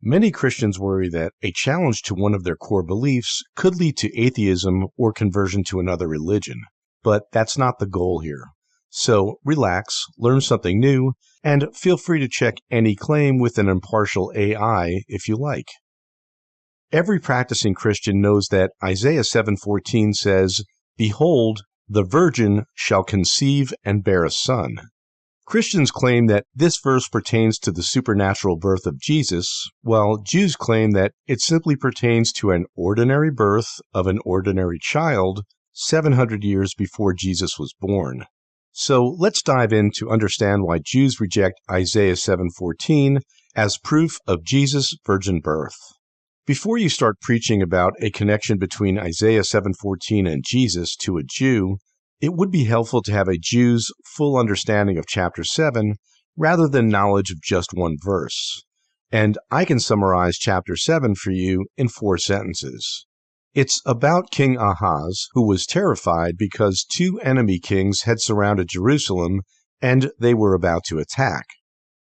Many Christians worry that a challenge to one of their core beliefs could lead to atheism or conversion to another religion. But that's not the goal here. So relax, learn something new, and feel free to check any claim with an impartial AI if you like. Every practicing Christian knows that Isaiah 7:14 says, "Behold, the virgin shall conceive and bear a son." Christians claim that this verse pertains to the supernatural birth of Jesus, while Jews claim that it simply pertains to an ordinary birth of an ordinary child 700 years before Jesus was born. So let's dive in to understand why Jews reject Isaiah 7:14 as proof of Jesus' virgin birth. Before you start preaching about a connection between Isaiah 7:14 and Jesus to a Jew, it would be helpful to have a Jew's full understanding of chapter 7 rather than knowledge of just one verse. And I can summarize chapter 7 for you in 4 sentences. It's about King Ahaz, who was terrified because 2 enemy kings had surrounded Jerusalem and they were about to attack.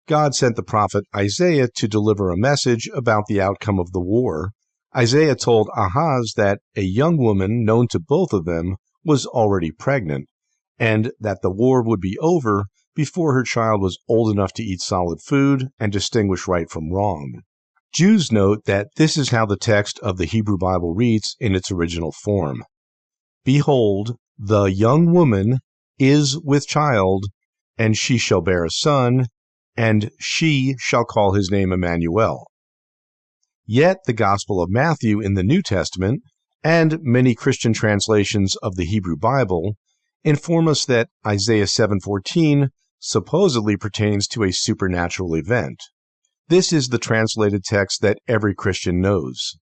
God sent the prophet Isaiah to deliver a message about the outcome of the war. Isaiah told Ahaz that a young woman known to both of them was already pregnant, and that the war would be over before her child was old enough to eat solid food and distinguish right from wrong. Jews note that this is how the text of the Hebrew Bible reads in its original form. "Behold, the young woman is with child, and she shall bear a son, and she shall call his name Immanuel." Yet the Gospel of Matthew in the New Testament and many Christian translations of the Hebrew Bible inform us that Isaiah 7:14 supposedly pertains to a supernatural event. This is the translated text that every Christian knows.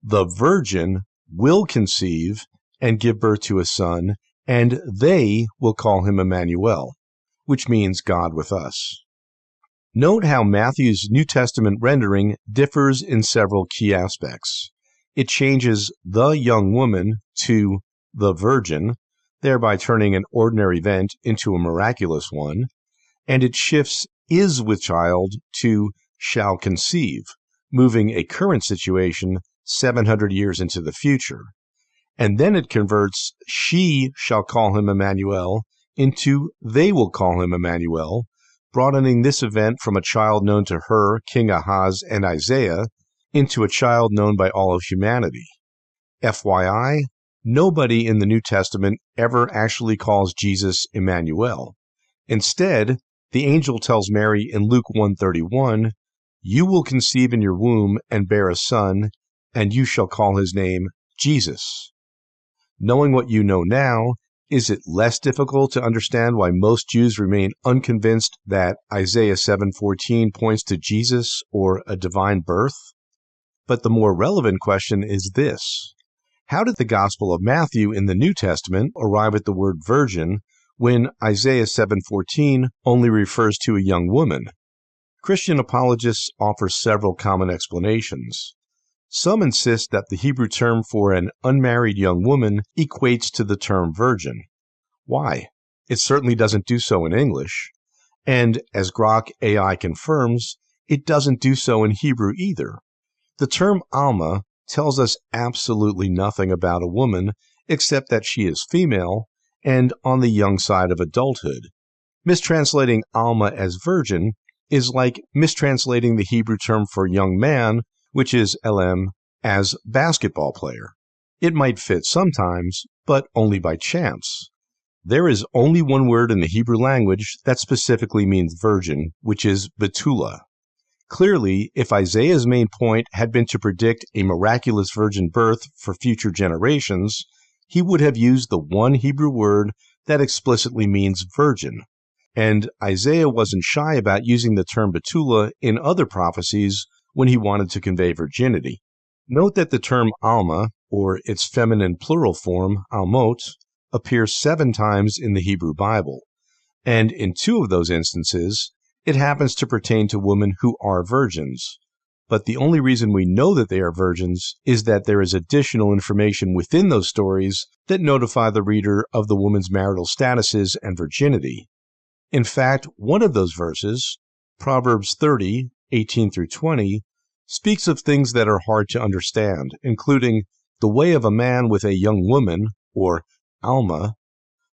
The virgin will conceive and give birth to a son, and they will call him Immanuel, which means God with us. Note how Matthew's New Testament rendering differs in several key aspects. It changes the young woman to the virgin, thereby turning an ordinary event into a miraculous one, and it shifts is with child to shall conceive, moving a current situation 700 years into the future. And then it converts she shall call him Immanuel into they will call him Immanuel, broadening this event from a child known to her, King Ahaz, and Isaiah, into a child known by all of humanity. FYI, nobody in the New Testament ever actually calls Jesus Immanuel. Instead, the angel tells Mary in Luke 1:31, "You will conceive in your womb and bear a son, and you shall call his name Jesus." Knowing what you know now, is it less difficult to understand why most Jews remain unconvinced that Isaiah 7:14 points to Jesus or a divine birth? But the more relevant question is this: how did the Gospel of Matthew in the New Testament arrive at the word virgin when Isaiah 7:14 only refers to a young woman? Christian apologists offer several common explanations. Some insist that the Hebrew term for an unmarried young woman equates to the term virgin. Why? It certainly doesn't do so in English. And as Grok AI confirms, it doesn't do so in Hebrew either. The term Almah tells us absolutely nothing about a woman except that she is female and on the young side of adulthood. Mistranslating Almah as virgin is like mistranslating the Hebrew term for young man, which is LM, as basketball player. It might fit sometimes, but only by chance. There is only one word in the Hebrew language that specifically means virgin, which is Betulah. Clearly, if Isaiah's main point had been to predict a miraculous virgin birth for future generations, he would have used the one Hebrew word that explicitly means virgin. And Isaiah wasn't shy about using the term Betulah in other prophecies when he wanted to convey virginity. Note that the term Almah, or its feminine plural form, Almot, appears 7 times in the Hebrew Bible, and in 2 of those instances, it happens to pertain to women who are virgins. But the only reason we know that they are virgins is that there is additional information within those stories that notify the reader of the woman's marital statuses and virginity. In fact, one of those verses, Proverbs 30:18-20, speaks of things that are hard to understand, including the way of a man with a young woman, or Almah,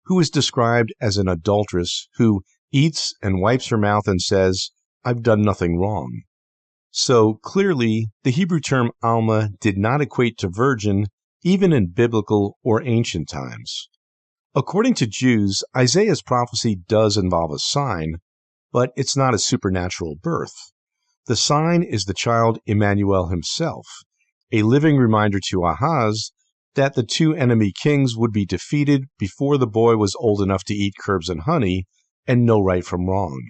who is described as an adulteress who eats and wipes her mouth and says, "I've done nothing wrong." So clearly, the Hebrew term Almah did not equate to virgin even in biblical or ancient times. According to Jews, Isaiah's prophecy does involve a sign, but it's not a supernatural birth. The sign is the child Immanuel himself, a living reminder to Ahaz that the two enemy kings would be defeated before the boy was old enough to eat curbs and honey and know right from wrong.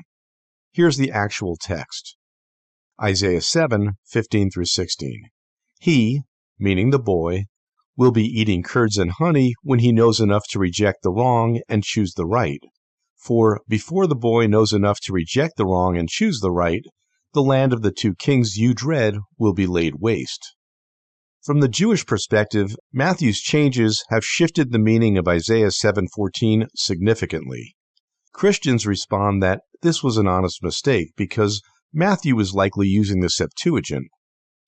Here's the actual text. Isaiah 7:15-16. He, meaning the boy, will be eating curds and honey when he knows enough to reject the wrong and choose the right. For before the boy knows enough to reject the wrong and choose the right, the land of the two kings you dread will be laid waste. From the Jewish perspective, Matthew's changes have shifted the meaning of Isaiah 7:14 significantly. Christians respond that this was an honest mistake because Matthew was likely using the Septuagint.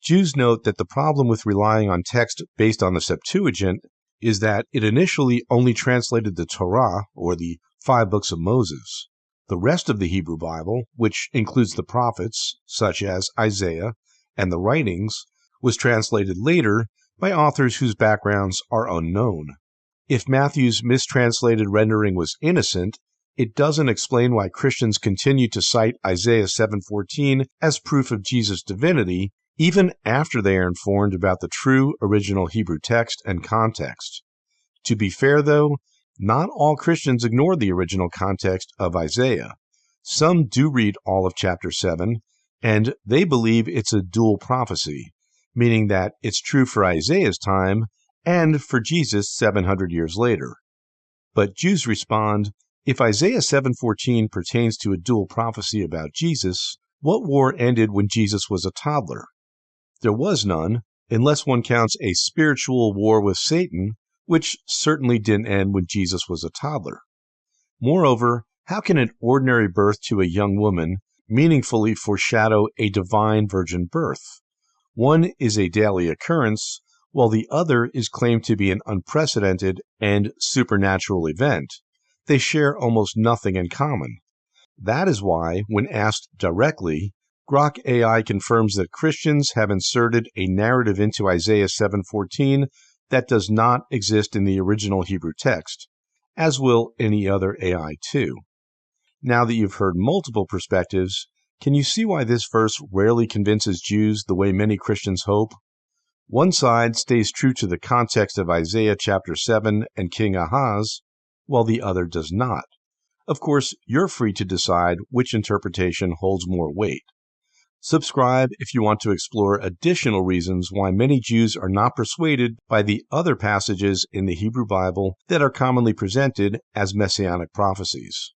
Jews note that the problem with relying on text based on the Septuagint is that it initially only translated the Torah, or the 5 books of Moses. The rest of the Hebrew Bible, which includes the prophets, such as Isaiah, and the writings, was translated later by authors whose backgrounds are unknown. If Matthew's mistranslated rendering was innocent, it doesn't explain why Christians continue to cite Isaiah 7:14 as proof of Jesus' divinity, even after they are informed about the true original Hebrew text and context. To be fair, though, not all Christians ignore the original context of Isaiah. Some do read all of chapter 7, and they believe it's a dual prophecy, meaning that it's true for Isaiah's time and for Jesus 700 years later. But Jews respond, if Isaiah 7:14 pertains to a dual prophecy about Jesus, what war ended when Jesus was a toddler? There was none, unless one counts a spiritual war with Satan, which certainly didn't end when Jesus was a toddler. Moreover, how can an ordinary birth to a young woman meaningfully foreshadow a divine virgin birth? One is a daily occurrence, while the other is claimed to be an unprecedented and supernatural event. They share almost nothing in common. That is why, when asked directly, Grok AI confirms that Christians have inserted a narrative into Isaiah 7:14 that does not exist in the original Hebrew text, as will any other AI too. Now that you've heard multiple perspectives, can you see why this verse rarely convinces Jews the way many Christians hope? One side stays true to the context of Isaiah chapter 7 and King Ahaz, while the other does not. Of course, you're free to decide which interpretation holds more weight. Subscribe if you want to explore additional reasons why many Jews are not persuaded by the other passages in the Hebrew Bible that are commonly presented as messianic prophecies.